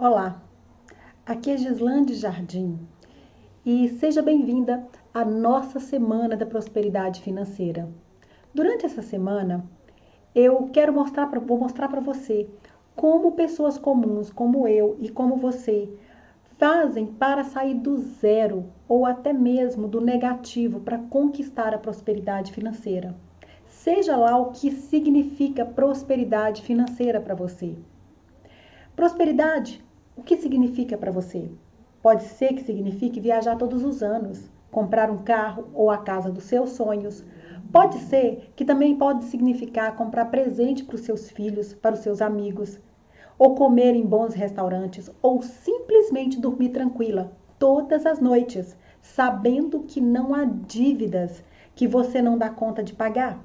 Olá, aqui é Gislande Jardim e seja bem-vinda à nossa Semana da Prosperidade Financeira. Durante essa semana, vou mostrar para você como pessoas comuns como eu e como você fazem para sair do zero ou até mesmo do negativo para conquistar a prosperidade financeira. Seja lá o que significa prosperidade financeira para você. Prosperidade, o que significa para você? Pode ser que signifique viajar todos os anos, comprar um carro ou a casa dos seus sonhos. Pode ser que também pode significar comprar presente para os seus filhos, para os seus amigos, ou comer em bons restaurantes, ou simplesmente dormir tranquila todas as noites, sabendo que não há dívidas que você não dá conta de pagar.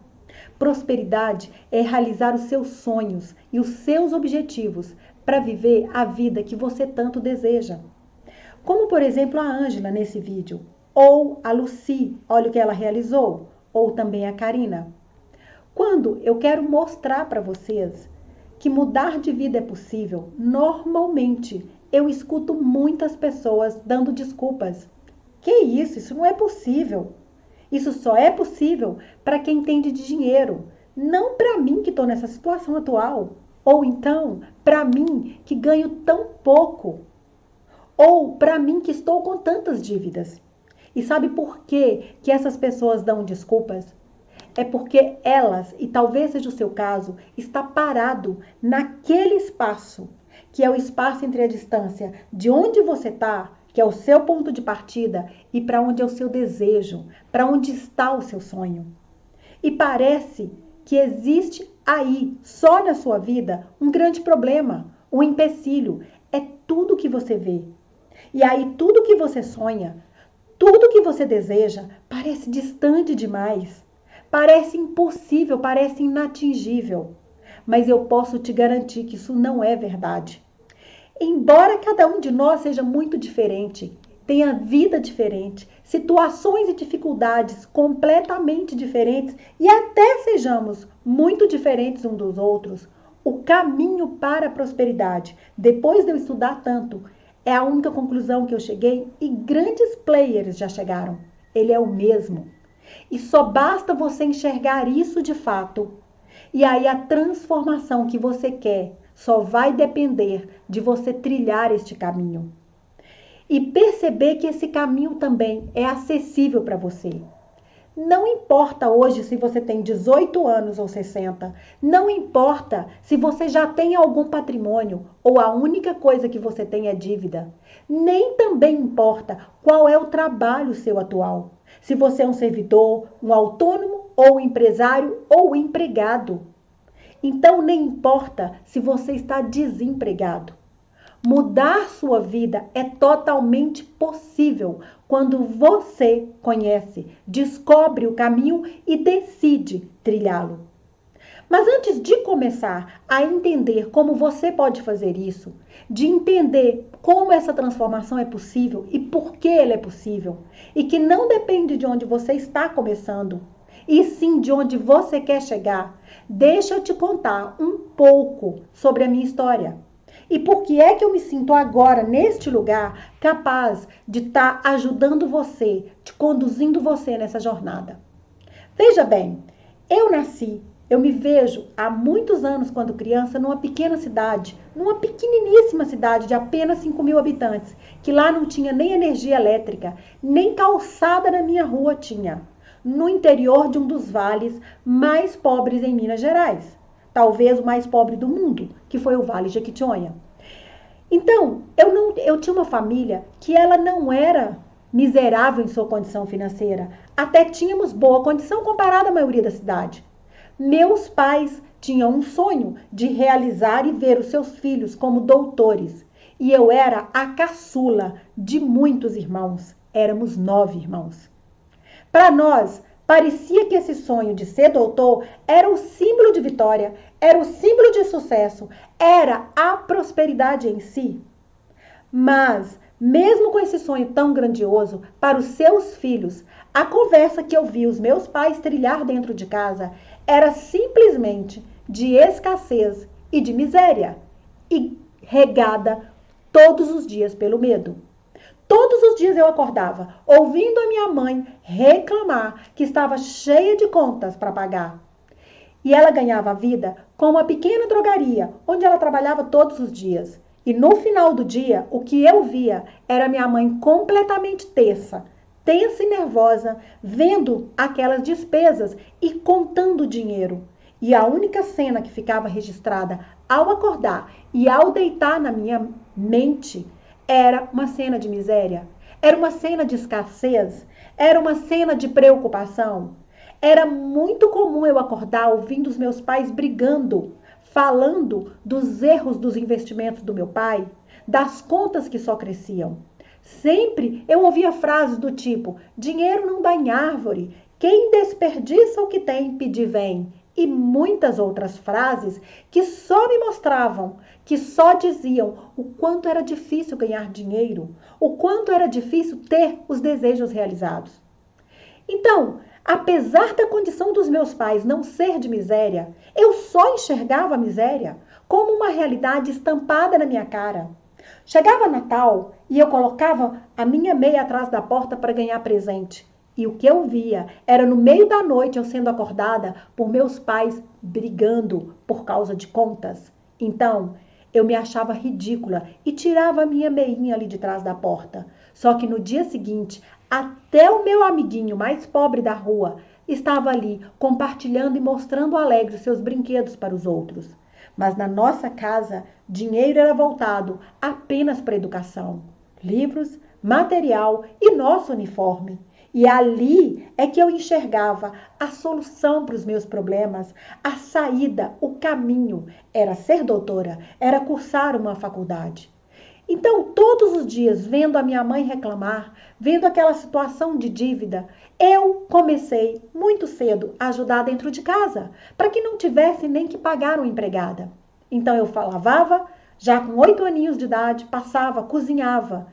Prosperidade é realizar os seus sonhos e os seus objetivos para viver a vida que você tanto deseja. Como, por exemplo, a Ângela nesse vídeo, ou a Lucy, olha o que ela realizou, ou também a Karina. Quando eu quero mostrar para vocês que mudar de vida é possível, normalmente eu escuto muitas pessoas dando desculpas. Que isso? Isso não é possível. Isso só é possível para quem entende de dinheiro, não para mim que estou nessa situação atual. Ou então, para mim que ganho tão pouco. Ou para mim que estou com tantas dívidas. E sabe por que essas pessoas dão desculpas? É porque elas, e talvez seja o seu caso, está parado naquele espaço, que é o espaço entre a distância de onde você está, que é o seu ponto de partida, e para onde é o seu desejo, para onde está o seu sonho. E parece que existe aí, só na sua vida, um grande problema, um empecilho. É tudo que você vê. E aí tudo que você sonha, tudo que você deseja, parece distante demais. Parece impossível, parece inatingível. Mas eu posso te garantir que isso não é verdade. Embora cada um de nós seja muito diferente, tenha vida diferente, situações e dificuldades completamente diferentes e até sejamos muito diferentes uns dos outros, o caminho para a prosperidade, depois de eu estudar tanto, é a única conclusão que eu cheguei e grandes players já chegaram. Ele é o mesmo. E só basta você enxergar isso de fato. E aí a transformação que você quer só vai depender de você trilhar este caminho. E perceber que esse caminho também é acessível para você. Não importa hoje se você tem 18 anos ou 60, não importa se você já tem algum patrimônio ou a única coisa que você tem é dívida. Nem também importa qual é o trabalho seu atual. Se você é um servidor, um autônomo ou um empresário ou empregado. Então nem importa se você está desempregado. Mudar sua vida é totalmente possível quando você conhece, descobre o caminho e decide trilhá-lo. Mas antes de começar a entender como você pode fazer isso, de entender como essa transformação é possível e por que ela é possível, e que não depende de onde você está começando, e sim de onde você quer chegar, deixa eu te contar um pouco sobre a minha história. E por que é que eu me sinto agora, neste lugar, capaz de estar ajudando você, te conduzindo você nessa jornada? Veja bem, eu me vejo há muitos anos, quando criança, numa pequena cidade, numa pequeniníssima cidade de apenas 5.000 habitantes, que lá não tinha nem energia elétrica, nem calçada na minha rua tinha, no interior de um dos vales mais pobres em Minas Gerais. Talvez o mais pobre do mundo, que foi o Vale Jequitinhonha. Então, eu tinha uma família que ela não era miserável em sua condição financeira. Até tínhamos boa condição comparada à maioria da cidade. Meus pais tinham um sonho de realizar e ver os seus filhos como doutores. E eu era a caçula de muitos irmãos. Éramos 9 irmãos. Para nós, parecia que esse sonho de ser doutor era o símbolo de vitória, era o símbolo de sucesso, era a prosperidade em si. Mas, mesmo com esse sonho tão grandioso, para os seus filhos, a conversa que eu vi os meus pais trilhar dentro de casa era simplesmente de escassez e de miséria, e regada todos os dias pelo medo. Todos os dias eu acordava ouvindo a minha mãe reclamar que estava cheia de contas para pagar. E ela ganhava a vida com uma pequena drogaria, onde ela trabalhava todos os dias. E no final do dia, o que eu via era minha mãe completamente tensa e nervosa, vendo aquelas despesas e contando dinheiro. E a única cena que ficava registrada ao acordar e ao deitar na minha mente era uma cena de miséria, era uma cena de escassez, era uma cena de preocupação. Era muito comum eu acordar ouvindo os meus pais brigando, falando dos erros dos investimentos do meu pai, das contas que só cresciam. Sempre eu ouvia frases do tipo: dinheiro não dá em árvore, quem desperdiça o que tem, pedir vem. E muitas outras frases que só me mostravam, que só diziam o quanto era difícil ganhar dinheiro, o quanto era difícil ter os desejos realizados. Então, apesar da condição dos meus pais não ser de miséria, eu só enxergava a miséria como uma realidade estampada na minha cara. Chegava Natal e eu colocava a minha meia atrás da porta para ganhar presente. E o que eu via era no meio da noite eu sendo acordada por meus pais brigando por causa de contas. Então, eu me achava ridícula e tirava a minha meinha ali de trás da porta. Só que no dia seguinte, até o meu amiguinho mais pobre da rua estava ali compartilhando e mostrando alegre seus brinquedos para os outros. Mas na nossa casa, dinheiro era voltado apenas para a educação, livros, material e nosso uniforme. E ali é que eu enxergava a solução para os meus problemas, a saída, o caminho. Era ser doutora, era cursar uma faculdade. Então, todos os dias, vendo a minha mãe reclamar, vendo aquela situação de dívida, eu comecei muito cedo a ajudar dentro de casa, para que não tivesse nem que pagar uma empregada. Então, eu lavava, já com 8 aninhos de idade, passava, cozinhava.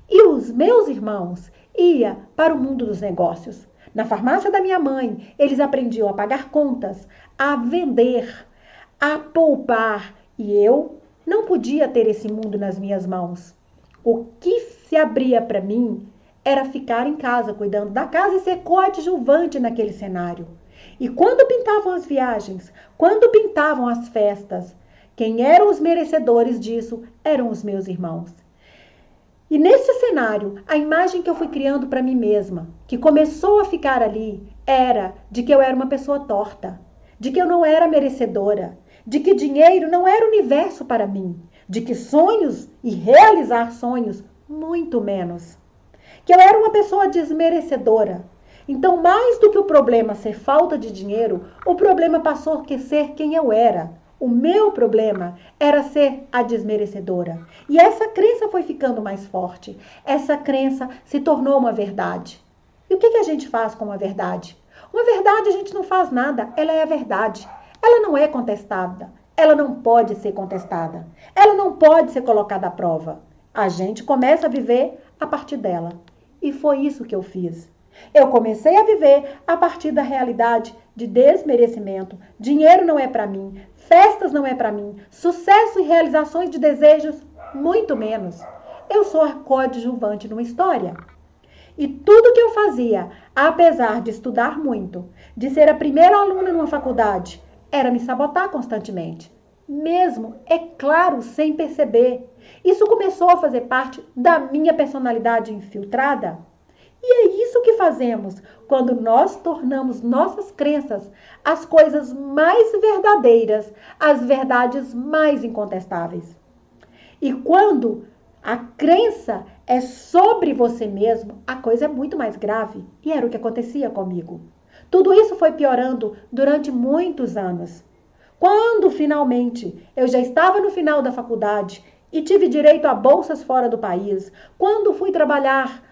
E os meus irmãos iam para o mundo dos negócios. Na farmácia da minha mãe, eles aprendiam a pagar contas, a vender, a poupar. E eu não podia ter esse mundo nas minhas mãos. O que se abria para mim era ficar em casa, cuidando da casa e ser coadjuvante naquele cenário. E quando pintavam as viagens, quando pintavam as festas, quem eram os merecedores disso eram os meus irmãos. E nesse cenário, a imagem que eu fui criando para mim mesma, que começou a ficar ali, era de que eu era uma pessoa torta, de que eu não era merecedora, de que dinheiro não era universo para mim, de que sonhos e realizar sonhos, muito menos. Que eu era uma pessoa desmerecedora. Então, mais do que o problema ser falta de dinheiro, o problema passou a ser quem eu era. O meu problema era ser a desmerecedora. E essa crença foi ficando mais forte. Essa crença se tornou uma verdade. E o que a gente faz com uma verdade? Uma verdade a gente não faz nada, ela é a verdade. Ela não é contestada, ela não pode ser contestada. Ela não pode ser colocada à prova. A gente começa a viver a partir dela. E foi isso que eu fiz. Eu comecei a viver a partir da realidade de desmerecimento. Dinheiro não é para mim, festas não é para mim, sucesso e realizações de desejos, muito menos. Eu sou a coadjuvante numa história. E tudo que eu fazia, apesar de estudar muito, de ser a primeira aluna numa faculdade, era me sabotar constantemente. Mesmo, é claro, sem perceber. Isso começou a fazer parte da minha personalidade infiltrada. E é isso que fazemos quando nós tornamos nossas crenças as coisas mais verdadeiras, as verdades mais incontestáveis. E quando a crença é sobre você mesmo, a coisa é muito mais grave. E era o que acontecia comigo. Tudo isso foi piorando durante muitos anos. Quando finalmente eu já estava no final da faculdade e tive direito a bolsas fora do país, quando fui trabalhar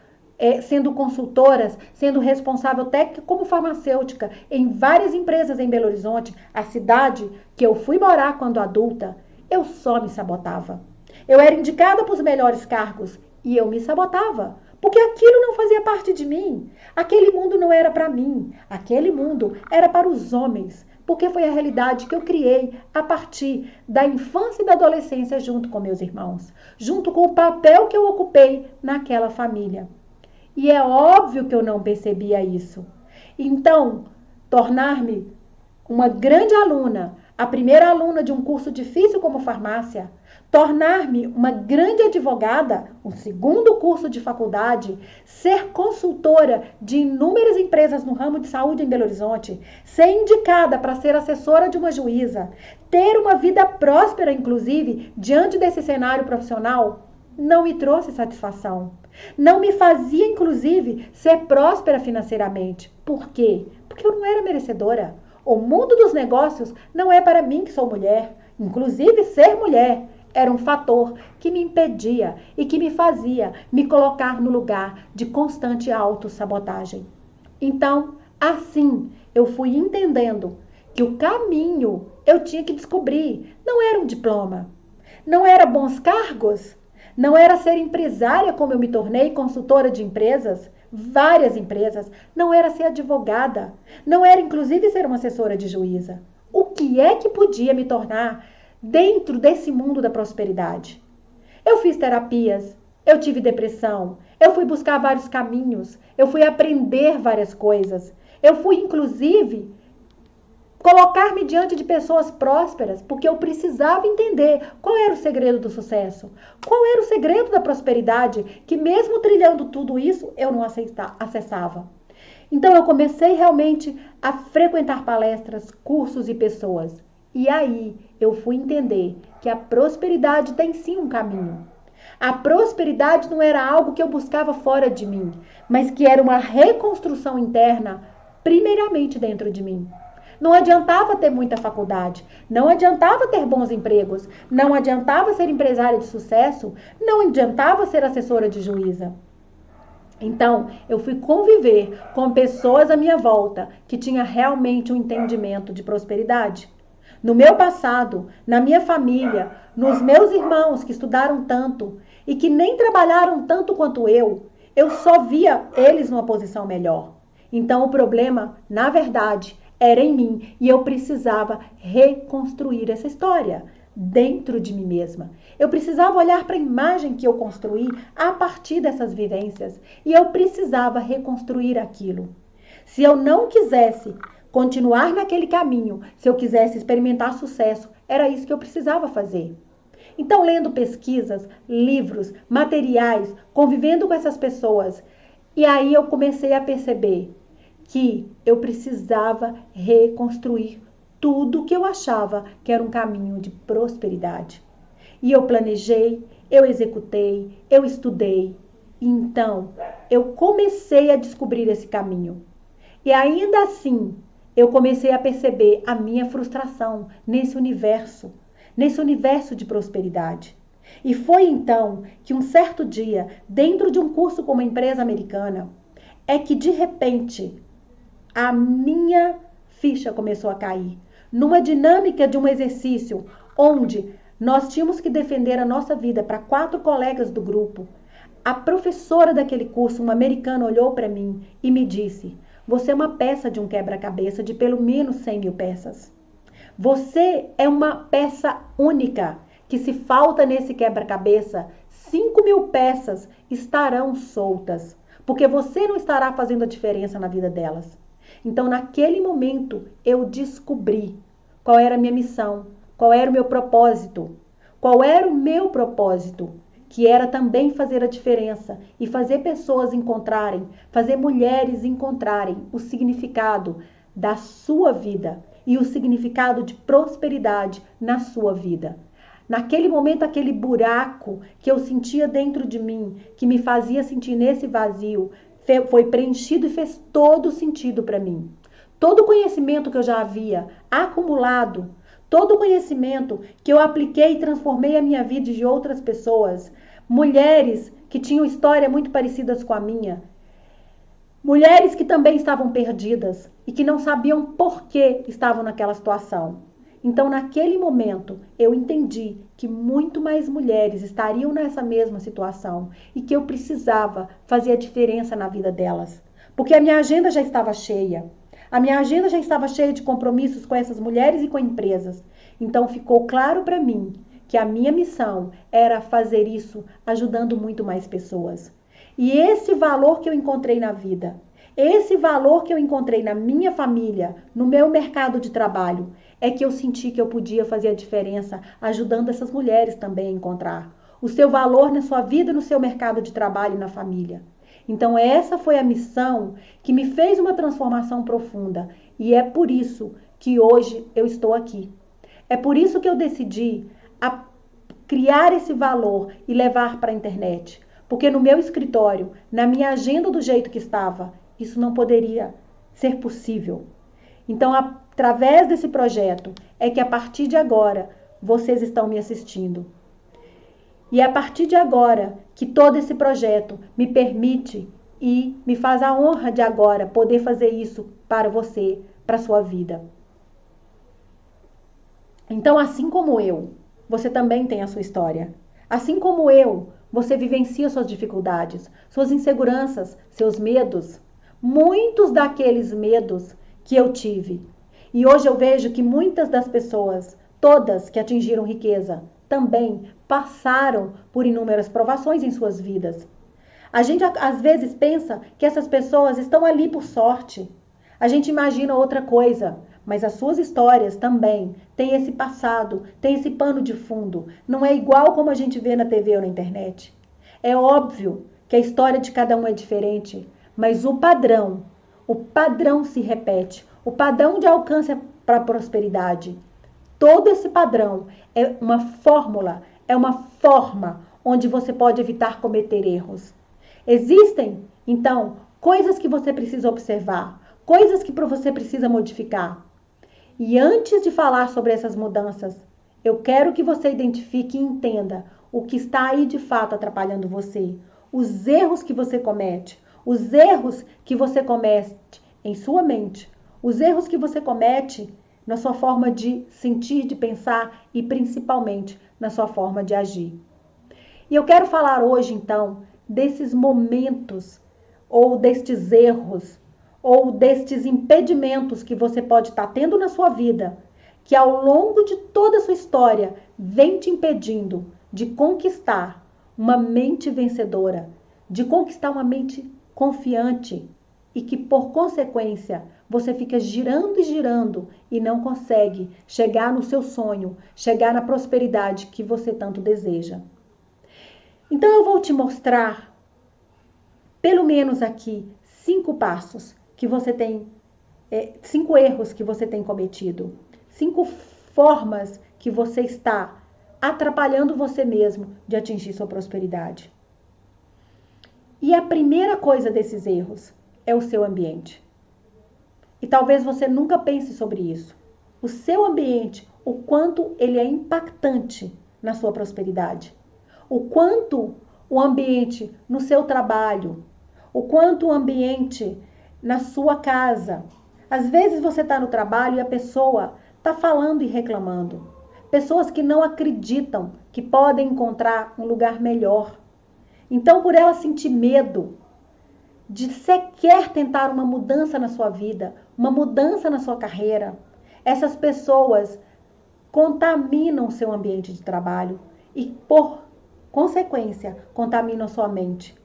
sendo consultora, sendo responsável técnica como farmacêutica em várias empresas em Belo Horizonte, a cidade que eu fui morar quando adulta, eu só me sabotava. Eu era indicada para os melhores cargos e eu me sabotava, porque aquilo não fazia parte de mim. Aquele mundo não era para mim, aquele mundo era para os homens, porque foi a realidade que eu criei a partir da infância e da adolescência junto com meus irmãos, junto com o papel que eu ocupei naquela família. E é óbvio que eu não percebia isso. Então, tornar-me uma grande aluna, a primeira aluna de um curso difícil como farmácia, tornar-me uma grande advogada, um segundo curso de faculdade, ser consultora de inúmeras empresas no ramo de saúde em Belo Horizonte, ser indicada para ser assessora de uma juíza, ter uma vida próspera, inclusive, diante desse cenário profissional, não me trouxe satisfação. Não me fazia, inclusive, ser próspera financeiramente. Por quê? Porque eu não era merecedora. O mundo dos negócios não é para mim que sou mulher. Inclusive, ser mulher era um fator que me impedia e que me fazia me colocar no lugar de constante autossabotagem. Então, assim, eu fui entendendo que o caminho eu tinha que descobrir. Não era um diploma, não era bons cargos, não era ser empresária como eu me tornei, consultora de empresas, várias empresas, não era ser advogada, não era inclusive ser uma assessora de juíza. O que é que podia me tornar dentro desse mundo da prosperidade? Eu fiz terapias, eu tive depressão, eu fui buscar vários caminhos, eu fui aprender várias coisas, eu fui inclusive colocar-me diante de pessoas prósperas, porque eu precisava entender qual era o segredo do sucesso, qual era o segredo da prosperidade, que mesmo trilhando tudo isso, eu não acessava. Então eu comecei realmente a frequentar palestras, cursos e pessoas. E aí eu fui entender que a prosperidade tem sim um caminho. A prosperidade não era algo que eu buscava fora de mim, mas que era uma reconstrução interna, primeiramente dentro de mim. Não adiantava ter muita faculdade, não adiantava ter bons empregos, não adiantava ser empresária de sucesso, não adiantava ser assessora de juíza. Então, eu fui conviver com pessoas à minha volta que tinham realmente um entendimento de prosperidade. No meu passado, na minha família, nos meus irmãos que estudaram tanto e que nem trabalharam tanto quanto eu só via eles numa posição melhor. Então, o problema, na verdade, era em mim e eu precisava reconstruir essa história dentro de mim mesma. Eu precisava olhar para a imagem que eu construí a partir dessas vivências e eu precisava reconstruir aquilo. Se eu não quisesse continuar naquele caminho, se eu quisesse experimentar sucesso, era isso que eu precisava fazer. Então, lendo pesquisas, livros, materiais, convivendo com essas pessoas, e aí eu comecei a perceber que eu precisava reconstruir tudo que eu achava que era um caminho de prosperidade. E eu planejei, eu executei, eu estudei. Então, eu comecei a descobrir esse caminho. E ainda assim, eu comecei a perceber a minha frustração nesse universo de prosperidade. E foi então que um certo dia, dentro de um curso com uma empresa americana, é que de repente a minha ficha começou a cair. Numa dinâmica de um exercício onde nós tínhamos que defender a nossa vida para 4 colegas do grupo, a professora daquele curso, uma americana, olhou para mim e me disse: você é uma peça de um quebra-cabeça de pelo menos 100 mil peças. Você é uma peça única, que se falta nesse quebra-cabeça, 5 mil peças estarão soltas, porque você não estará fazendo a diferença na vida delas. Então, naquele momento, eu descobri qual era a minha missão, qual era o meu propósito. Qual era o meu propósito? Que era também fazer a diferença e fazer pessoas encontrarem, fazer mulheres encontrarem o significado da sua vida e o significado de prosperidade na sua vida. Naquele momento, aquele buraco que eu sentia dentro de mim, que me fazia sentir nesse vazio, foi preenchido e fez todo sentido para mim. Todo o conhecimento que eu já havia acumulado, todo o conhecimento que eu apliquei e transformei a minha vida e de outras pessoas, mulheres que tinham histórias muito parecidas com a minha, mulheres que também estavam perdidas e que não sabiam por que estavam naquela situação. Então, naquele momento, eu entendi que muito mais mulheres estariam nessa mesma situação e que eu precisava fazer a diferença na vida delas. Porque a minha agenda já estava cheia. A minha agenda já estava cheia de compromissos com essas mulheres e com empresas. Então ficou claro para mim que a minha missão era fazer isso ajudando muito mais pessoas. E esse valor que eu encontrei na vida, esse valor que eu encontrei na minha família, no meu mercado de trabalho, é que eu senti que eu podia fazer a diferença ajudando essas mulheres também a encontrar o seu valor na sua vida, no seu mercado de trabalho e na família. Então essa foi a missão que me fez uma transformação profunda e é por isso que hoje eu estou aqui. É por isso que eu decidi criar esse valor e levar para a internet. Porque no meu escritório, na minha agenda do jeito que estava, isso não poderia ser possível. Então, através desse projeto, é que a partir de agora, vocês estão me assistindo. E é a partir de agora que todo esse projeto me permite e me faz a honra de agora poder fazer isso para você, para a sua vida. Então, assim como eu, você também tem a sua história. Assim como eu, você vivencia suas dificuldades, suas inseguranças, seus medos. Muitos daqueles medos que eu tive. E hoje eu vejo que muitas das pessoas, todas que atingiram riqueza, também passaram por inúmeras provações em suas vidas. A gente às vezes pensa que essas pessoas estão ali por sorte. A gente imagina outra coisa, mas as suas histórias também têm esse passado, têm esse pano de fundo. Não é igual como a gente vê na TV ou na internet. É óbvio que a história de cada um é diferente, mas o padrão se repete. O padrão de alcance para a prosperidade. Todo esse padrão é uma fórmula, é uma forma onde você pode evitar cometer erros. Existem, então, coisas que você precisa observar, coisas que você precisa modificar. E antes de falar sobre essas mudanças, eu quero que você identifique e entenda o que está aí de fato atrapalhando você, os erros que você comete, os erros que você comete em sua mente, os erros que você comete na sua forma de sentir, de pensar e principalmente na sua forma de agir. E eu quero falar hoje, então, desses momentos ou destes erros ou destes impedimentos que você pode estar tendo na sua vida, que ao longo de toda a sua história vem te impedindo de conquistar uma mente vencedora, de conquistar uma mente confiante e que, por consequência, você fica girando e girando e não consegue chegar no seu sonho, chegar na prosperidade que você tanto deseja. Então eu vou te mostrar, pelo menos aqui, 5 passos que você tem, 5 erros que você tem cometido, 5 formas que você está atrapalhando você mesmo de atingir sua prosperidade. E a primeira coisa desses erros é o seu ambiente. E talvez você nunca pense sobre isso. O seu ambiente, o quanto ele é impactante na sua prosperidade. O quanto o ambiente no seu trabalho, o quanto o ambiente na sua casa. Às vezes você está no trabalho e a pessoa está falando e reclamando. Pessoas que não acreditam que podem encontrar um lugar melhor. Então, por ela sentir medo de sequer tentar uma mudança na sua vida, uma mudança na sua carreira, essas pessoas contaminam seu ambiente de trabalho e, por consequência, contaminam sua mente.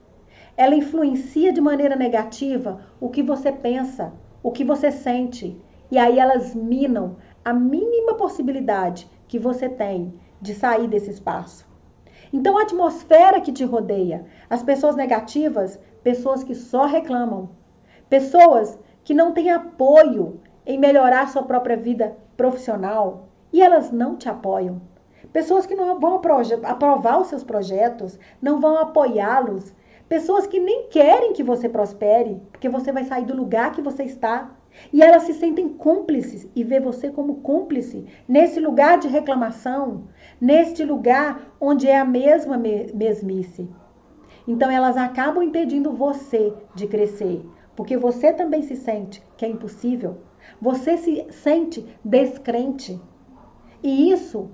Ela influencia de maneira negativa o que você pensa, o que você sente, e aí elas minam a mínima possibilidade que você tem de sair desse espaço. Então, a atmosfera que te rodeia, as pessoas negativas, pessoas que só reclamam, pessoas que não têm apoio em melhorar sua própria vida profissional e elas não te apoiam. Pessoas que não vão aprovar os seus projetos, não vão apoiá-los. Pessoas que nem querem que você prospere, porque você vai sair do lugar que você está. E elas se sentem cúmplices e vê você como cúmplice nesse lugar de reclamação, neste lugar onde é a mesma mesmice. Então elas acabam impedindo você de crescer, porque você também se sente que é impossível. Você se sente descrente. E isso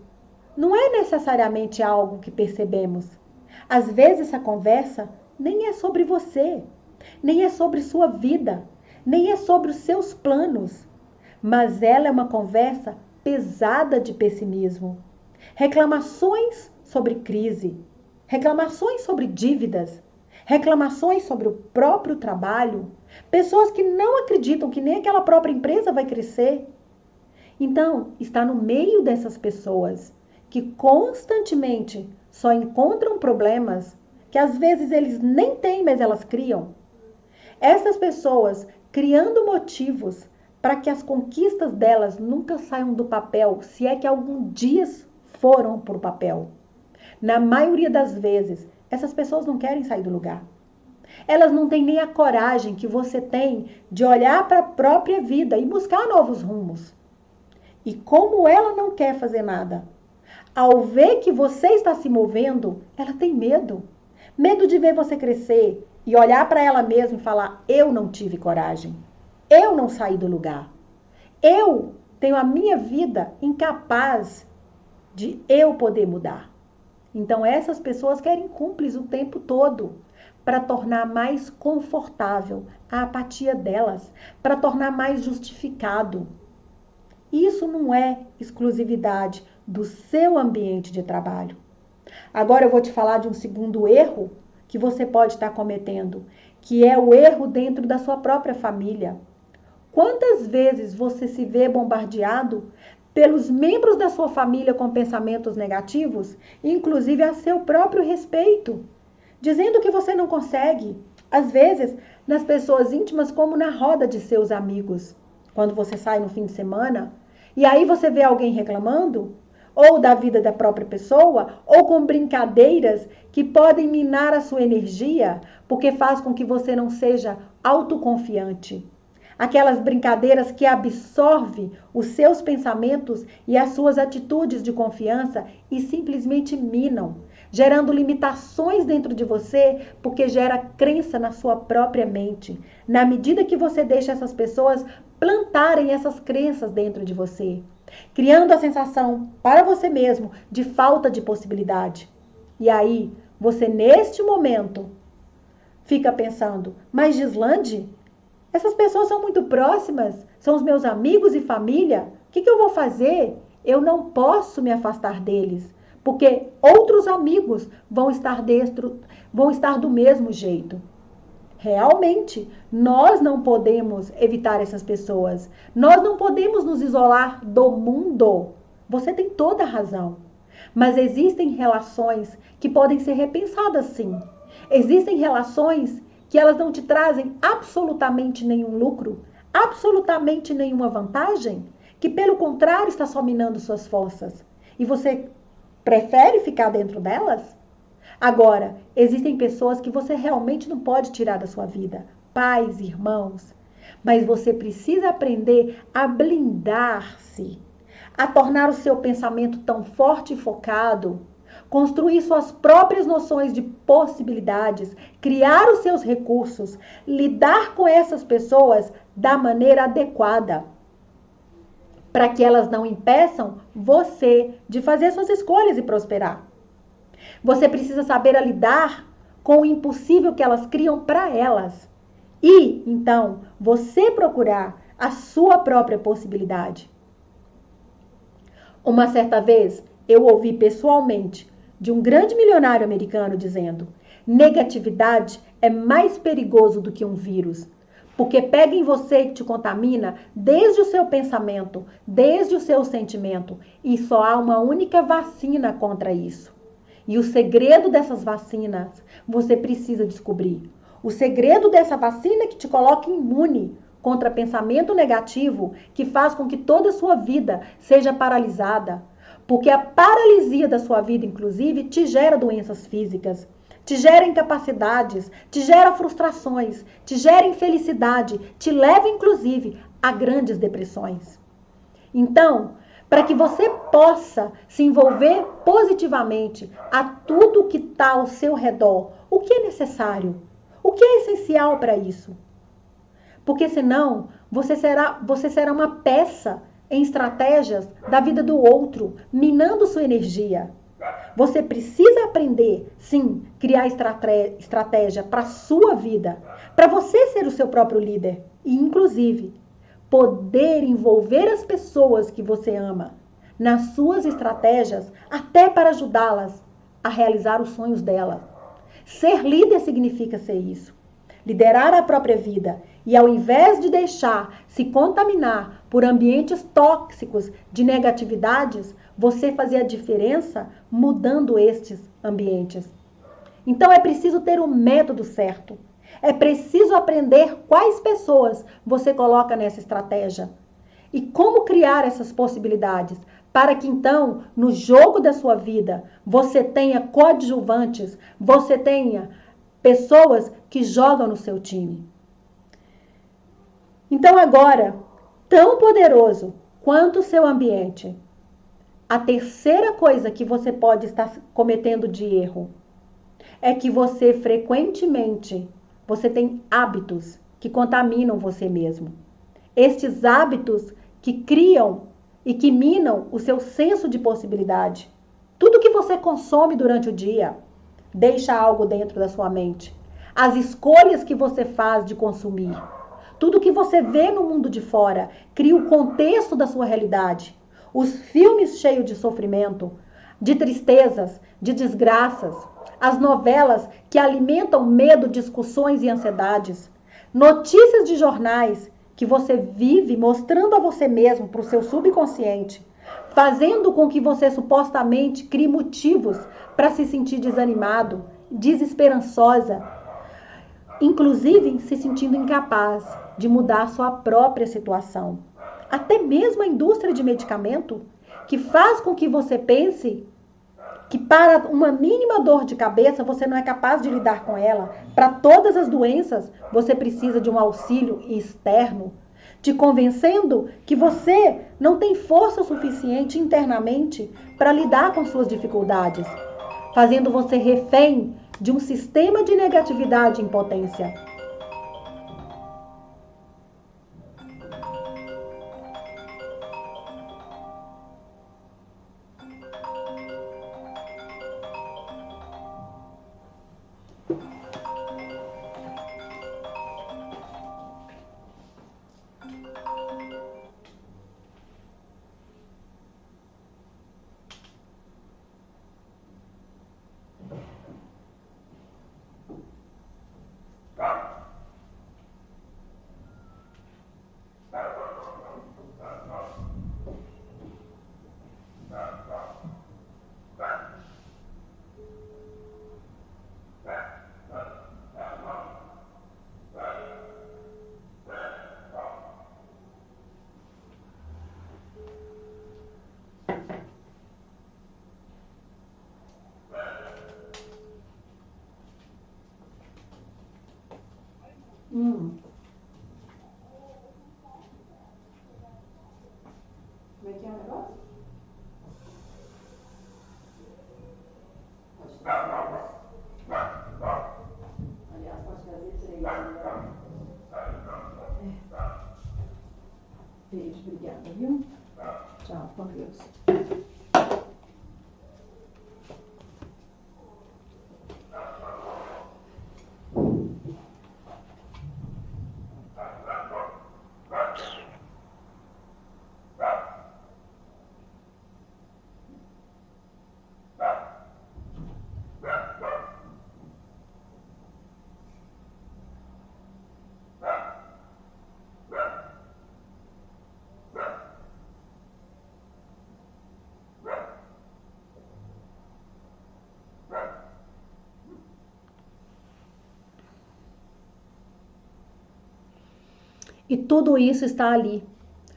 não é necessariamente algo que percebemos. Às vezes essa conversa nem é sobre você, nem é sobre sua vida. nem é sobre os seus planos, mas ela é uma conversa pesada de pessimismo. Reclamações sobre crise, reclamações sobre dívidas, reclamações sobre o próprio trabalho, pessoas que não acreditam que nem aquela própria empresa vai crescer. Então, está no meio dessas pessoas que constantemente só encontram problemas, que às vezes eles nem têm, mas elas criam. Essas pessoas criando motivos para que as conquistas delas nunca saiam do papel, se é que algum dia foram para o papel. Na maioria das vezes, essas pessoas não querem sair do lugar. Elas não têm nem a coragem que você tem de olhar para a própria vida e buscar novos rumos. E como ela não quer fazer nada, ao ver que você está se movendo, ela tem medo. Medo de ver você crescer e olhar para ela mesma e falar: eu não tive coragem, eu não saí do lugar, eu tenho a minha vida incapaz de eu poder mudar. Então essas pessoas querem cúmplices o tempo todo para tornar mais confortável a apatia delas, para tornar mais justificado. Isso não é exclusividade do seu ambiente de trabalho. Agora eu vou te falar de um segundo erro que você pode estar cometendo, que é o erro dentro da sua própria família. Quantas vezes você se vê bombardeado pelos membros da sua família com pensamentos negativos, inclusive a seu próprio respeito, dizendo que você não consegue, às vezes nas pessoas íntimas como na roda de seus amigos, quando você sai no fim de semana, e aí você vê alguém reclamando, ou da vida da própria pessoa, ou com brincadeiras que podem minar a sua energia, porque faz com que você não seja autoconfiante. Aquelas brincadeiras que absorvem os seus pensamentos e as suas atitudes de confiança e simplesmente minam, gerando limitações dentro de você, porque gera crença na sua própria mente. Na medida que você deixa essas pessoas plantarem essas crenças dentro de você, criando a sensação para você mesmo de falta de possibilidade. E aí, você neste momento fica pensando: mas Gislande, essas pessoas são muito próximas, são os meus amigos e família, o que eu vou fazer? Eu não posso me afastar deles, porque outros amigos vão estar do mesmo jeito. Realmente, nós não podemos evitar essas pessoas. Nós não podemos nos isolar do mundo. Você tem toda a razão. Mas existem relações que podem ser repensadas, sim. Existem relações que elas não te trazem absolutamente nenhum lucro, absolutamente nenhuma vantagem, que pelo contrário está só minando suas forças. E você prefere ficar dentro delas? Agora, existem pessoas que você realmente não pode tirar da sua vida, pais, irmãos, mas você precisa aprender a blindar-se, a tornar o seu pensamento tão forte e focado, construir suas próprias noções de possibilidades, criar os seus recursos, lidar com essas pessoas da maneira adequada, para que elas não impeçam você de fazer suas escolhas e prosperar. Você precisa saber lidar com o impossível que elas criam para elas. E, então, você procurar a sua própria possibilidade. Uma certa vez, eu ouvi pessoalmente de um grande milionário americano dizendo: negatividade é mais perigoso do que um vírus, porque pega em você e te contamina desde o seu pensamento, desde o seu sentimento, e só há uma única vacina contra isso. E o segredo dessas vacinas você precisa descobrir. O segredo dessa vacina é que te coloca imune contra pensamento negativo, que faz com que toda a sua vida seja paralisada. Porque a paralisia da sua vida, inclusive, te gera doenças físicas, te gera incapacidades, te gera frustrações, te gera infelicidade, te leva, inclusive, a grandes depressões. Então, para que você possa se envolver positivamente a tudo que está ao seu redor, o que é necessário? O que é essencial para isso? Porque senão você será uma peça em estratégias da vida do outro, minando sua energia. Você precisa aprender, sim, criar estratégia para a sua vida, para você ser o seu próprio líder. e, inclusive, poder envolver as pessoas que você ama nas suas estratégias, até para ajudá-las a realizar os sonhos delas. Ser líder significa ser isso. Liderar a própria vida e, ao invés de deixar se contaminar por ambientes tóxicos de negatividades, você fazer a diferença mudando estes ambientes. Então é preciso ter o método certo. É preciso aprender quais pessoas você coloca nessa estratégia e como criar essas possibilidades para que então, no jogo da sua vida, você tenha coadjuvantes, você tenha pessoas que jogam no seu time. Então agora, tão poderoso quanto o seu ambiente, a terceira coisa que você pode estar cometendo de erro é que você frequentemente, você tem hábitos que contaminam você mesmo. Estes hábitos que criam e que minam o seu senso de possibilidade. Tudo que você consome durante o dia deixa algo dentro da sua mente. As escolhas que você faz de consumir, tudo que você vê no mundo de fora, cria o contexto da sua realidade. Os filmes cheios de sofrimento, de tristezas, de desgraças, as novelas que alimentam medo, discussões e ansiedades, notícias de jornais que você vive mostrando a você mesmo para o seu subconsciente, fazendo com que você supostamente crie motivos para se sentir desanimado, desesperançosa, inclusive se sentindo incapaz de mudar a sua própria situação. Até mesmo a indústria de medicamento, que faz com que você pense que para uma mínima dor de cabeça você não é capaz de lidar com ela. Para todas as doenças você precisa de um auxílio externo, te convencendo que você não tem força suficiente internamente para lidar com suas dificuldades, fazendo você refém de um sistema de negatividade e impotência. Como é que é o negócio? Pode fazer. Aliás, pode fazer 3. Beijo, obrigada, viu? Tchau, com Deus. E tudo isso está ali,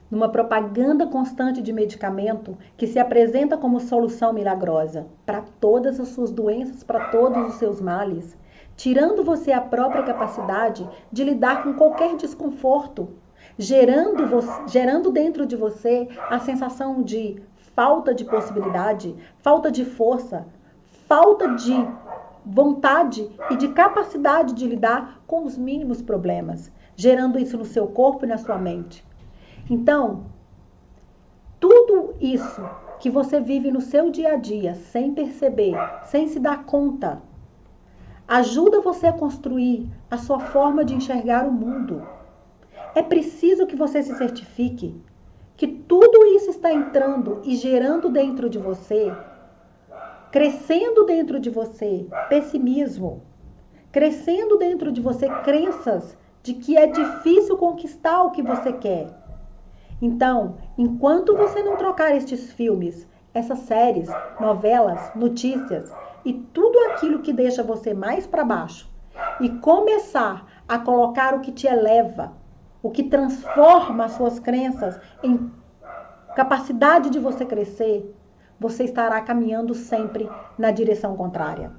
numa propaganda constante de medicamento que se apresenta como solução milagrosa para todas as suas doenças, para todos os seus males, tirando você a própria capacidade de lidar com qualquer desconforto, gerando dentro de você a sensação de falta de possibilidade, falta de força, falta de vontade e de capacidade de lidar com os mínimos problemas, gerando isso no seu corpo e na sua mente. Então, tudo isso que você vive no seu dia a dia, sem perceber, sem se dar conta, ajuda você a construir a sua forma de enxergar o mundo. É preciso que você se certifique que tudo isso está entrando e gerando dentro de você, crescendo dentro de você pessimismo, crescendo dentro de você crenças de que é difícil conquistar o que você quer. Então, enquanto você não trocar estes filmes, essas séries, novelas, notícias e tudo aquilo que deixa você mais para baixo e começar a colocar o que te eleva, o que transforma as suas crenças em capacidade de você crescer, você estará caminhando sempre na direção contrária.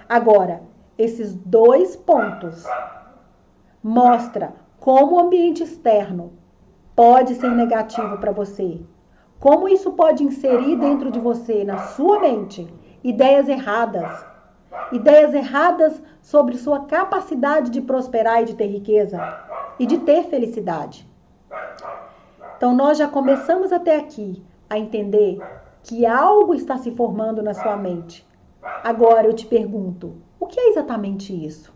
Agora, esses 2 pontos mostram como o ambiente externo pode ser negativo para você. Como isso pode inserir dentro de você, na sua mente, ideias erradas. Ideias erradas sobre sua capacidade de prosperar e de ter riqueza e de ter felicidade. Então, nós já começamos até aqui a entender que algo está se formando na sua mente. Agora eu te pergunto, o que é exatamente isso?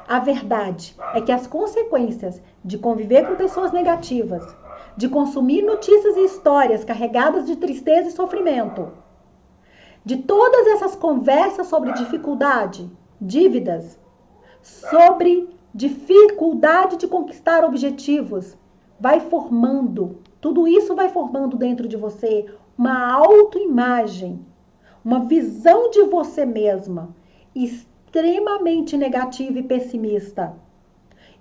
A verdade é que as consequências de conviver com pessoas negativas, de consumir notícias e histórias carregadas de tristeza e sofrimento, de todas essas conversas sobre dificuldade, dívidas, sobre dificuldade de conquistar objetivos, vai formando, tudo isso vai formando dentro de você uma autoimagem, uma visão de você mesma extremamente negativa e pessimista.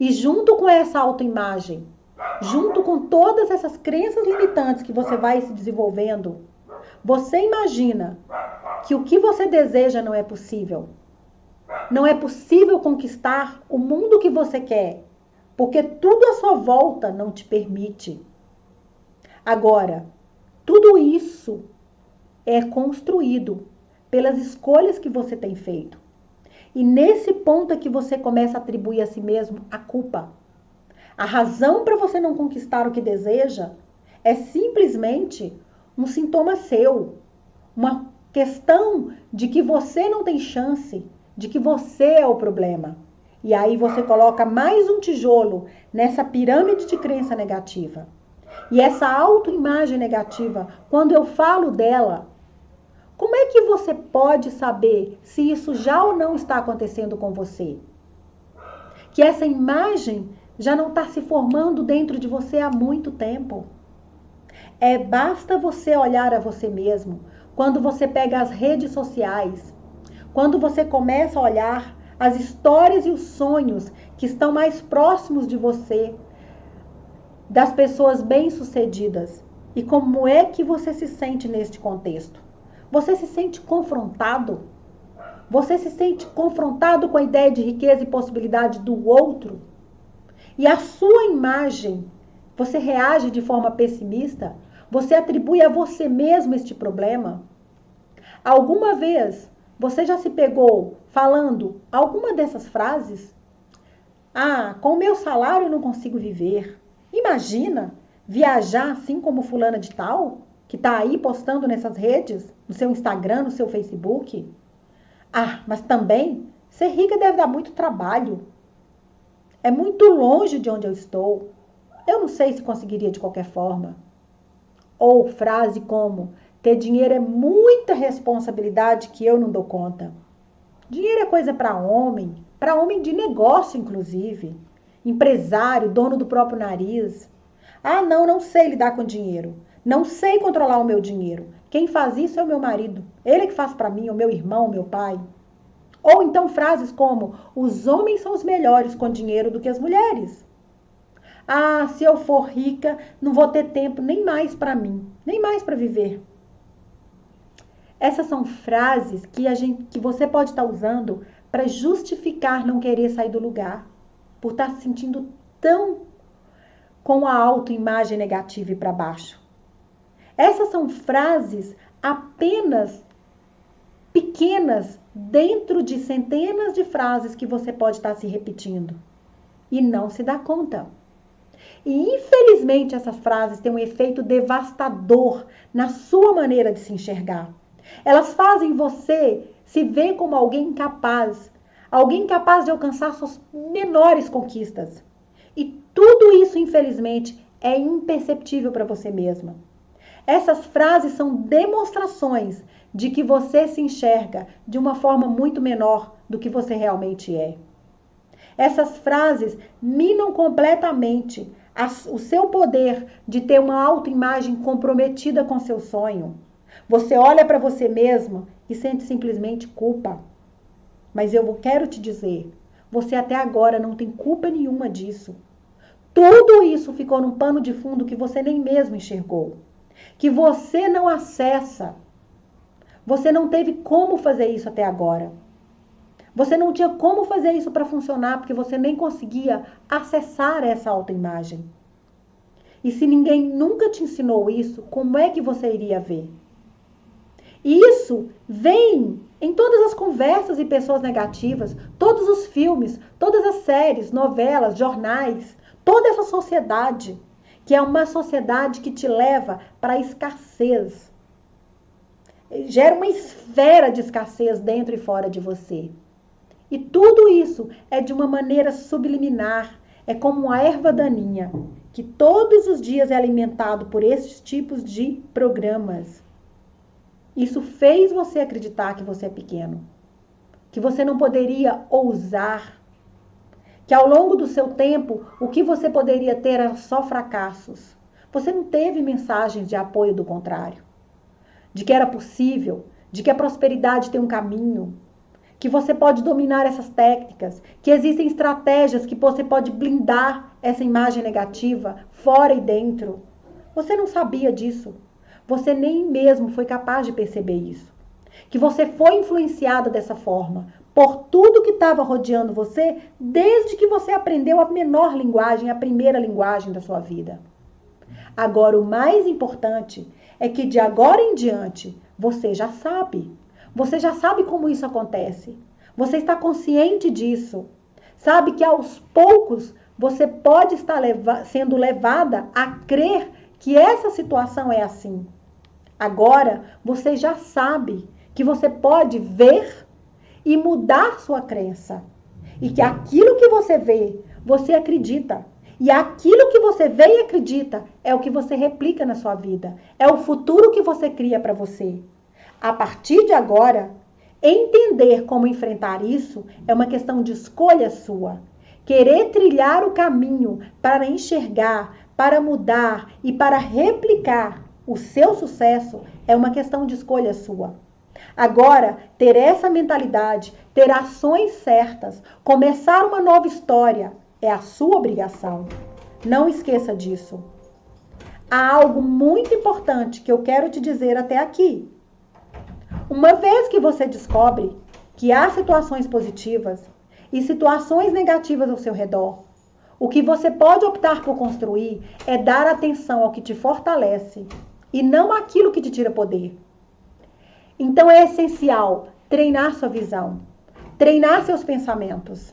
E junto com essa autoimagem, junto com todas essas crenças limitantes que você vai se desenvolvendo, você imagina que o que você deseja não é possível. Não é possível conquistar o mundo que você quer, porque tudo à sua volta não te permite. Agora, tudo isso é construído pelas escolhas que você tem feito. E nesse ponto é que você começa a atribuir a si mesmo a culpa. A razão para você não conquistar o que deseja é simplesmente um sintoma seu, uma questão de que você não tem chance, de que você é o problema. E aí você coloca mais um tijolo nessa pirâmide de crença negativa. E essa autoimagem negativa, quando eu falo dela, como é que você pode saber se isso já ou não está acontecendo com você? Que essa imagem já não está se formando dentro de você há muito tempo. Basta você olhar a você mesmo. Quando você pega as redes sociais, quando você começa a olhar as histórias e os sonhos que estão mais próximos de você, das pessoas bem-sucedidas, e como é que você se sente neste contexto? Você se sente confrontado? Você se sente confrontado com a ideia de riqueza e possibilidade do outro? E a sua imagem, você reage de forma pessimista? Você atribui a você mesmo este problema? Alguma vez você já se pegou falando alguma dessas frases? Com o meu salário eu não consigo viver. Imagina viajar assim como fulana de tal, que está aí postando nessas redes, no seu Instagram, no seu Facebook. Mas também ser rica deve dar muito trabalho. É muito longe de onde eu estou. Eu não sei se conseguiria de qualquer forma. Ou frase como: ter dinheiro é muita responsabilidade que eu não dou conta. Dinheiro é coisa para homem de negócio, inclusive. Empresário, dono do próprio nariz. Não sei lidar com dinheiro. Não sei controlar o meu dinheiro. Quem faz isso é o meu marido. Ele que faz para mim, o meu irmão, o meu pai. Ou então frases como: os homens são os melhores com dinheiro do que as mulheres. Se eu for rica, não vou ter tempo nem mais para mim, nem mais para viver. Essas são frases que você pode estar usando para justificar não querer sair do lugar, por estar se sentindo tão com a autoimagem negativa e para baixo. Essas são frases apenas pequenas dentro de centenas de frases que você pode estar se repetindo e não se dá conta. E infelizmente essas frases têm um efeito devastador na sua maneira de se enxergar. Elas fazem você se ver como alguém incapaz, Alguém capaz de alcançar suas menores conquistas. E tudo isso, infelizmente, é imperceptível para você mesma. Essas frases são demonstrações de que você se enxerga de uma forma muito menor do que você realmente é. Essas frases minam completamente o seu poder de ter uma autoimagem comprometida com seu sonho. Você olha para você mesmo e sente simplesmente culpa. Mas eu quero te dizer, você até agora não tem culpa nenhuma disso. Tudo isso ficou num pano de fundo que você nem mesmo enxergou. Que você não acessa. Você não teve como fazer isso até agora. Você não tinha como fazer isso para funcionar porque você nem conseguia acessar essa autoimagem. E se ninguém nunca te ensinou isso, como é que você iria ver? E isso vem em todas as conversas e pessoas negativas, todos os filmes, todas as séries, novelas, jornais, toda essa sociedade, que é uma sociedade que te leva para a escassez. Gera uma esfera de escassez dentro e fora de você. E tudo isso é de uma maneira subliminar, é como uma erva daninha, que todos os dias é alimentado por esses tipos de programas. Isso fez você acreditar que você é pequeno, que você não poderia ousar, que ao longo do seu tempo o que você poderia ter eram só fracassos. Você não teve mensagens de apoio do contrário, de que era possível, de que a prosperidade tem um caminho, que você pode dominar essas técnicas, que existem estratégias que você pode blindar essa imagem negativa fora e dentro. Você não sabia disso. Você nem mesmo foi capaz de perceber isso. Que você foi influenciada dessa forma por tudo que estava rodeando você desde que você aprendeu a menor linguagem, a primeira linguagem da sua vida. Agora, o mais importante é que de agora em diante você já sabe. Você já sabe como isso acontece. Você está consciente disso. Sabe que aos poucos você pode estar sendo levada a crer que essa situação é assim. Agora você já sabe que você pode ver e mudar sua crença. E que aquilo que você vê, você acredita. E aquilo que você vê e acredita é o que você replica na sua vida. É o futuro que você cria para você. A partir de agora, entender como enfrentar isso é uma questão de escolha sua. Querer trilhar o caminho para enxergar, para mudar e para replicar o seu sucesso é uma questão de escolha sua. Agora, ter essa mentalidade, ter ações certas, começar uma nova história é a sua obrigação. Não esqueça disso. Há algo muito importante que eu quero te dizer até aqui. Uma vez que você descobre que há situações positivas e situações negativas ao seu redor, o que você pode optar por construir é dar atenção ao que te fortalece e não àquilo que te tira poder. Então é essencial treinar sua visão, treinar seus pensamentos.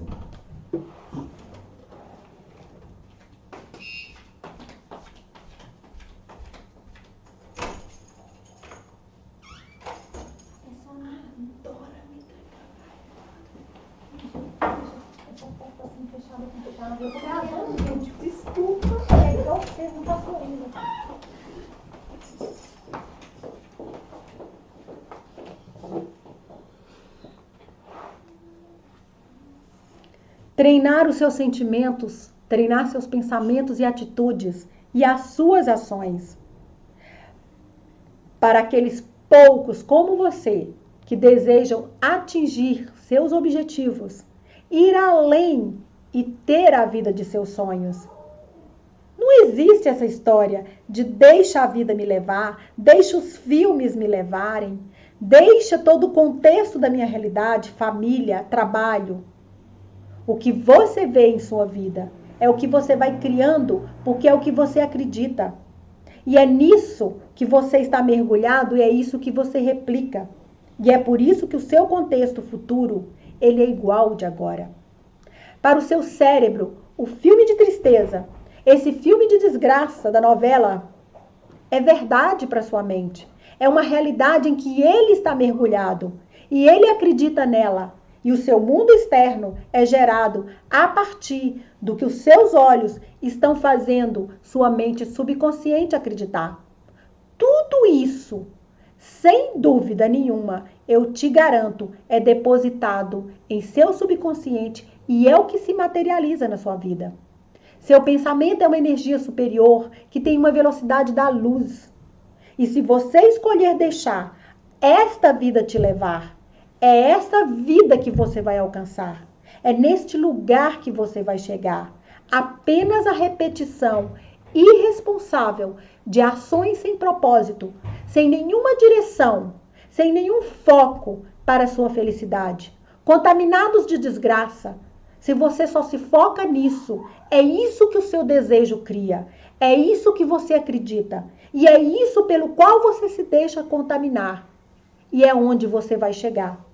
Eu tô gravando, gente. Desculpa. É igual vocês, não posso ainda. Treinar os seus sentimentos, treinar seus pensamentos e atitudes e as suas ações. Para aqueles poucos como você que desejam atingir seus objetivos, ir além e ter a vida de seus sonhos. Não existe essa história de deixa a vida me levar, deixa os filmes me levarem, deixa todo o contexto da minha realidade, família, trabalho. O que você vê em sua vida é o que você vai criando, porque é o que você acredita. E é nisso que você está mergulhado e é isso que você replica. E é por isso que o seu contexto futuro, ele é igual ao de agora. Para o seu cérebro, o filme de tristeza, esse filme de desgraça da novela, é verdade para sua mente. É uma realidade em que ele está mergulhado e ele acredita nela. E o seu mundo externo é gerado a partir do que os seus olhos estão fazendo sua mente subconsciente acreditar. Tudo isso, sem dúvida nenhuma, eu te garanto, é depositado em seu subconsciente e é o que se materializa na sua vida. Seu pensamento é uma energia superior que tem uma velocidade da luz. E se você escolher deixar esta vida te levar, é essa vida que você vai alcançar. É neste lugar que você vai chegar. Apenas a repetição irresponsável de ações sem propósito, sem nenhuma direção, sem nenhum foco para a sua felicidade, contaminados de desgraça. Se você só se foca nisso, é isso que o seu desejo cria, é isso que você acredita, e é isso pelo qual você se deixa contaminar, e é onde você vai chegar.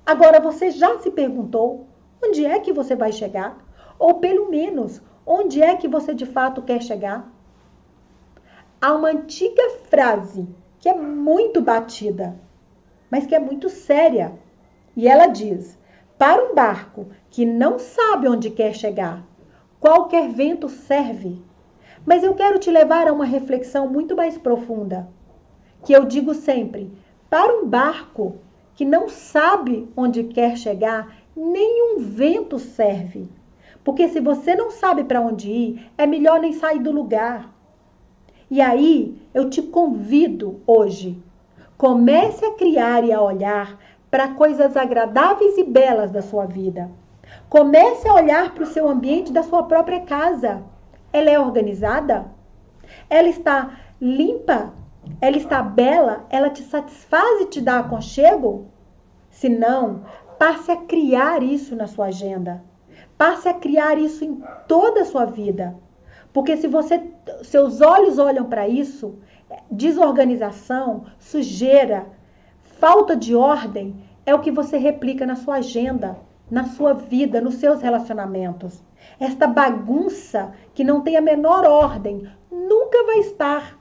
Agora, você já se perguntou onde é que você vai chegar? Ou pelo menos, onde é que você de fato quer chegar? Há uma antiga frase que é muito batida, mas que é muito séria. E ela diz: para um barco que não sabe onde quer chegar, qualquer vento serve. Mas eu quero te levar a uma reflexão muito mais profunda, que eu digo sempre: para um barco que não sabe onde quer chegar, nenhum vento serve. Porque se você não sabe para onde ir, é melhor nem sair do lugar. E aí, eu te convido hoje, comece a criar e a olhar para coisas agradáveis e belas da sua vida. Comece a olhar para o seu ambiente da sua própria casa. Ela é organizada? Ela está limpa? Ela está bela? Ela te satisfaz e te dá aconchego? Se não, passe a criar isso na sua agenda. Passe a criar isso em toda a sua vida. Porque se seus olhos olham para isso, desorganização, sujeira, falta de ordem, é o que você replica na sua agenda, na sua vida, nos seus relacionamentos. Esta bagunça que não tem a menor ordem nunca vai estar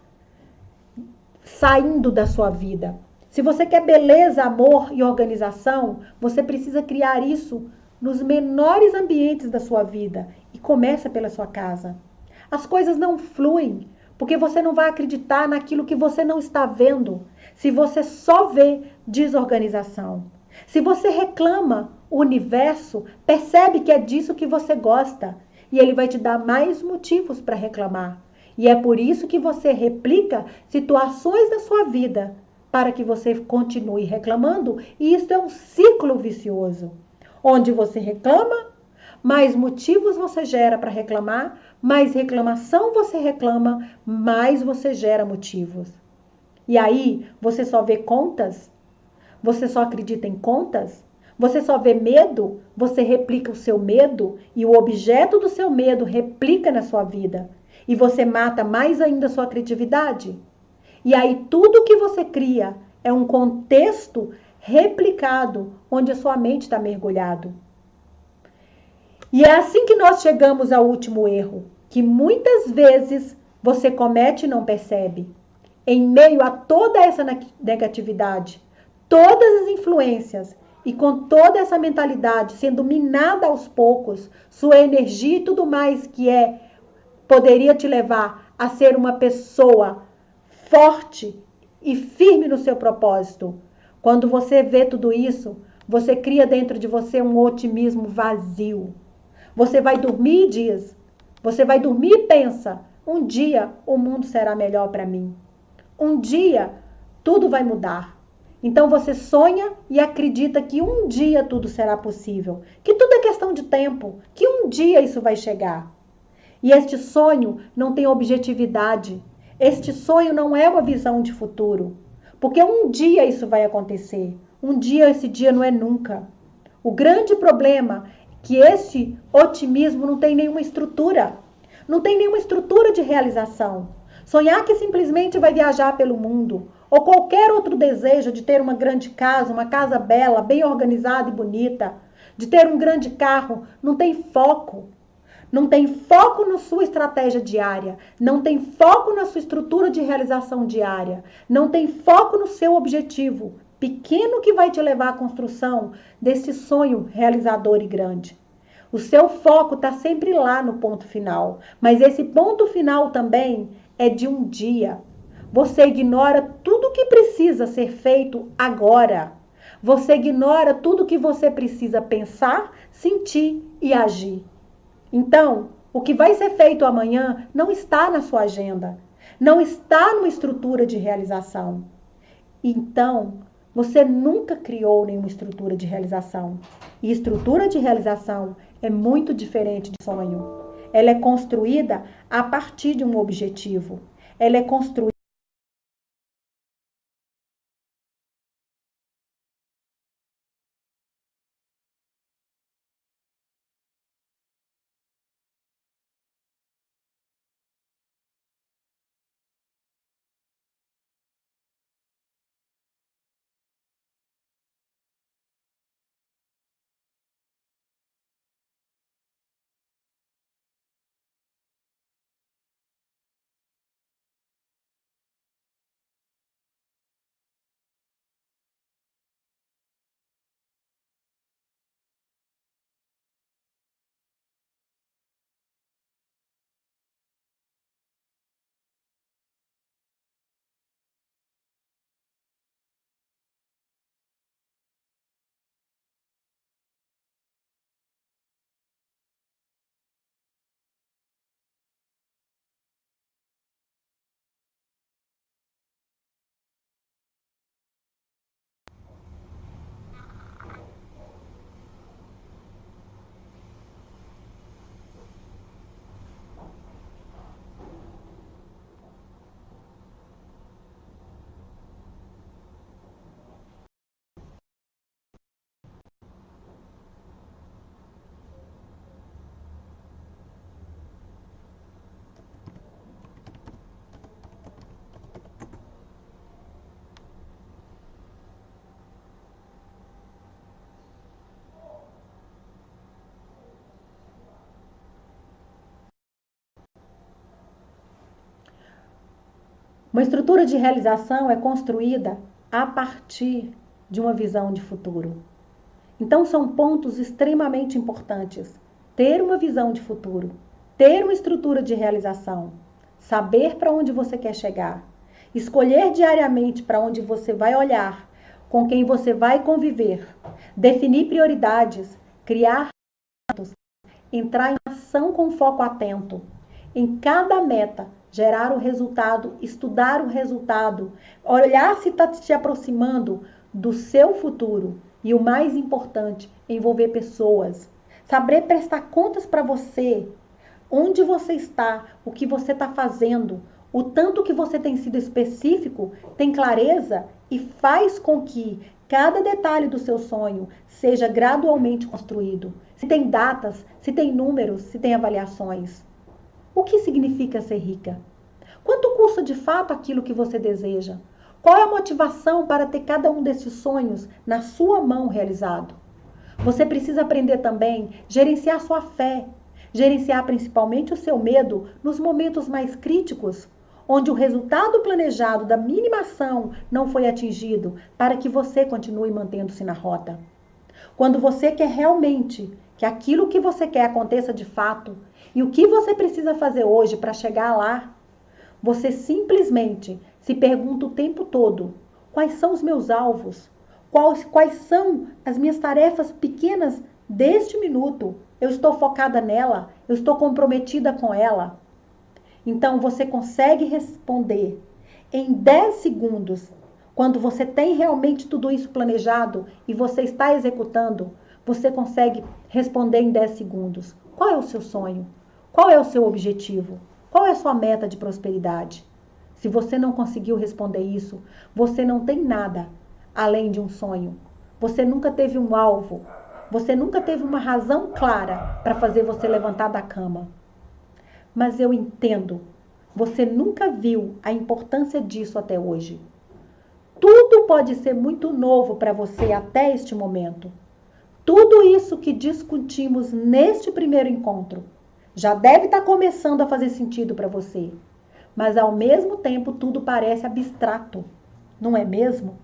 saindo da sua vida. Se você quer beleza, amor e organização, você precisa criar isso nos menores ambientes da sua vida. E começa pela sua casa. As coisas não fluem, porque você não vai acreditar naquilo que você não está vendo. Se você só vê desorganização. Se você reclama, o universo percebe que é disso que você gosta. E ele vai te dar mais motivos para reclamar. E é por isso que você replica situações da sua vida, para que você continue reclamando. E isso é um ciclo vicioso. Onde você reclama, mais motivos você gera para reclamar, mais reclamação você reclama, mais você gera motivos. E aí, você só vê contas? Você só acredita em contas? Você só vê medo? Você replica o seu medo e o objeto do seu medo replica na sua vida. E você mata mais ainda a sua criatividade. E aí, tudo que você cria é um contexto replicado, onde a sua mente está mergulhado. E é assim que nós chegamos ao último erro, que muitas vezes você comete e não percebe. Em meio a toda essa negatividade, todas as influências e com toda essa mentalidade sendo minada aos poucos, sua energia e tudo mais que poderia te levar a ser uma pessoa forte e firme no seu propósito. Quando você vê tudo isso, você cria dentro de você um otimismo vazio. Você vai dormir e diz, você vai dormir e pensa, um dia o mundo será melhor para mim. Um dia tudo vai mudar. Então você sonha e acredita que um dia tudo será possível, que tudo é questão de tempo, que um dia isso vai chegar. E este sonho não tem objetividade. Este sonho não é uma visão de futuro. Porque um dia isso vai acontecer. Um dia, esse dia não é nunca. O grande problema é que esse otimismo não tem nenhuma estrutura. Não tem nenhuma estrutura de realização. Sonhar que simplesmente vai viajar pelo mundo, ou qualquer outro desejo de ter uma grande casa, uma casa bela, bem organizada e bonita, de ter um grande carro, não tem foco. Não tem foco na sua estratégia diária, não tem foco na sua estrutura de realização diária, não tem foco no seu objetivo pequeno que vai te levar à construção desse sonho realizador e grande. O seu foco está sempre lá no ponto final, mas esse ponto final também é de um dia. Você ignora tudo que precisa ser feito agora. Você ignora tudo que você precisa pensar, sentir e agir. Então, o que vai ser feito amanhã não está na sua agenda, não está numa estrutura de realização. Então, você nunca criou nenhuma estrutura de realização. E estrutura de realização é muito diferente de sonho. Ela é construída a partir de um objetivo. Ela é construída. Uma estrutura de realização é construída a partir de uma visão de futuro. Então, são pontos extremamente importantes. Ter uma visão de futuro, ter uma estrutura de realização, saber para onde você quer chegar, escolher diariamente para onde você vai olhar, com quem você vai conviver, definir prioridades, criar hábitos, entrar em ação com foco atento. Em cada meta, gerar o resultado, estudar o resultado, olhar se está te aproximando do seu futuro. E o mais importante, envolver pessoas. Saber prestar contas para você, onde você está, o que você está fazendo, o tanto que você tem sido específico, tem clareza e faz com que cada detalhe do seu sonho seja gradualmente construído. Se tem datas, se tem números, se tem avaliações. O que significa ser rica? Quanto custa de fato aquilo que você deseja? Qual é a motivação para ter cada um desses sonhos na sua mão realizado? Você precisa aprender também a gerenciar sua fé, gerenciar principalmente o seu medo nos momentos mais críticos, onde o resultado planejado da mínima ação não foi atingido, para que você continue mantendo-se na rota. Quando você quer realmente que aquilo que você quer aconteça de fato, e o que você precisa fazer hoje para chegar lá, você simplesmente se pergunta o tempo todo: quais são os meus alvos? Quais são as minhas tarefas pequenas deste minuto? Eu estou focada nela? Eu estou comprometida com ela? Então você consegue responder em 10 segundos. Quando você tem realmente tudo isso planejado e você está executando, você consegue responder em 10 segundos. Qual é o seu sonho? Qual é o seu objetivo? Qual é a sua meta de prosperidade? Se você não conseguiu responder isso, você não tem nada além de um sonho. Você nunca teve um alvo. Você nunca teve uma razão clara para fazer você levantar da cama. Mas eu entendo. Você nunca viu a importância disso até hoje. Tudo pode ser muito novo para você até este momento. Tudo isso que discutimos neste primeiro encontro já deve estar começando a fazer sentido para você. Mas ao mesmo tempo tudo parece abstrato, não é mesmo?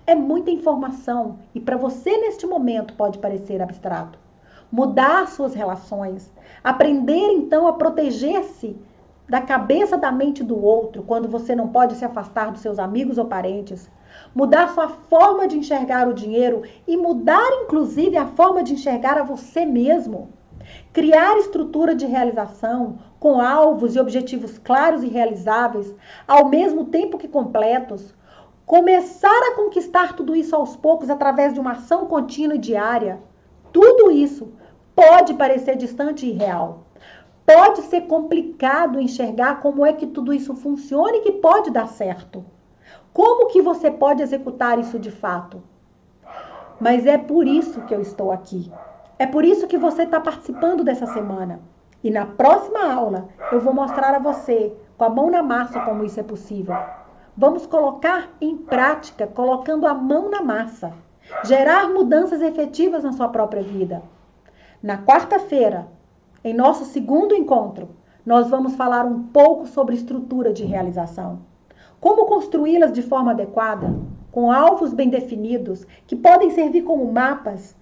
É muita informação e para você neste momento pode parecer abstrato. Mudar suas relações, aprender então a proteger-se da cabeça da mente do outro quando você não pode se afastar dos seus amigos ou parentes, mudar sua forma de enxergar o dinheiro e mudar inclusive a forma de enxergar a você mesmo. Criar estrutura de realização com alvos e objetivos claros e realizáveis, ao mesmo tempo que completos. Começar a conquistar tudo isso aos poucos através de uma ação contínua e diária. Tudo isso pode parecer distante e irreal. Pode ser complicado enxergar como é que tudo isso funciona e que pode dar certo. Como que você pode executar isso de fato? Mas é por isso que eu estou aqui. É por isso que você está participando dessa semana. E na próxima aula eu vou mostrar a você, com a mão na massa, como isso é possível. Vamos colocar em prática, colocando a mão na massa. Gerar mudanças efetivas na sua própria vida. Na quarta-feira, em nosso segundo encontro, nós vamos falar um pouco sobre estrutura de realização. Como construí-las de forma adequada, com alvos bem definidos, que podem servir como mapas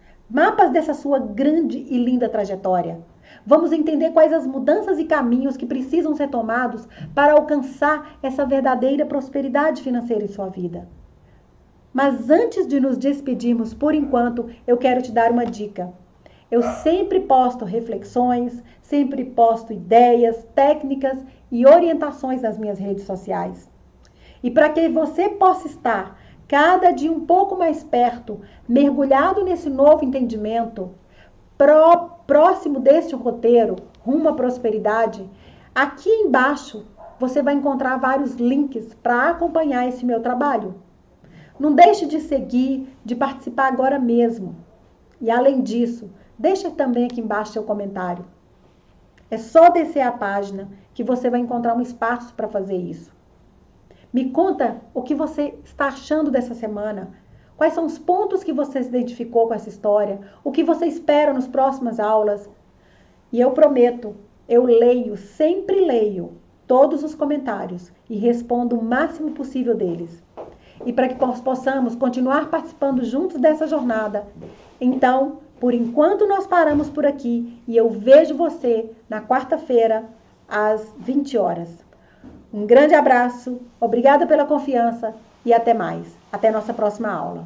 dessa sua grande e linda trajetória. Vamos entender quais as mudanças e caminhos que precisam ser tomados para alcançar essa verdadeira prosperidade financeira em sua vida. Mas antes de nos despedirmos por enquanto, eu quero te dar uma dica. Eu sempre posto reflexões, sempre posto ideias, técnicas e orientações nas minhas redes sociais. E para que você possa estar cada dia um pouco mais perto, mergulhado nesse novo entendimento, próximo deste roteiro, rumo à prosperidade, aqui embaixo você vai encontrar vários links para acompanhar esse meu trabalho. Não deixe de seguir, de participar agora mesmo. E além disso, deixa também aqui embaixo seu comentário. É só descer a página que você vai encontrar um espaço para fazer isso. Me conta o que você está achando dessa semana. Quais são os pontos que você se identificou com essa história? O que você espera nas próximas aulas? E eu prometo, eu leio, sempre leio todos os comentários e respondo o máximo possível deles. E para que nós possamos continuar participando juntos dessa jornada, então, por enquanto nós paramos por aqui e eu vejo você na quarta-feira às 20 horas. Um grande abraço, obrigada pela confiança e até mais. Até nossa próxima aula.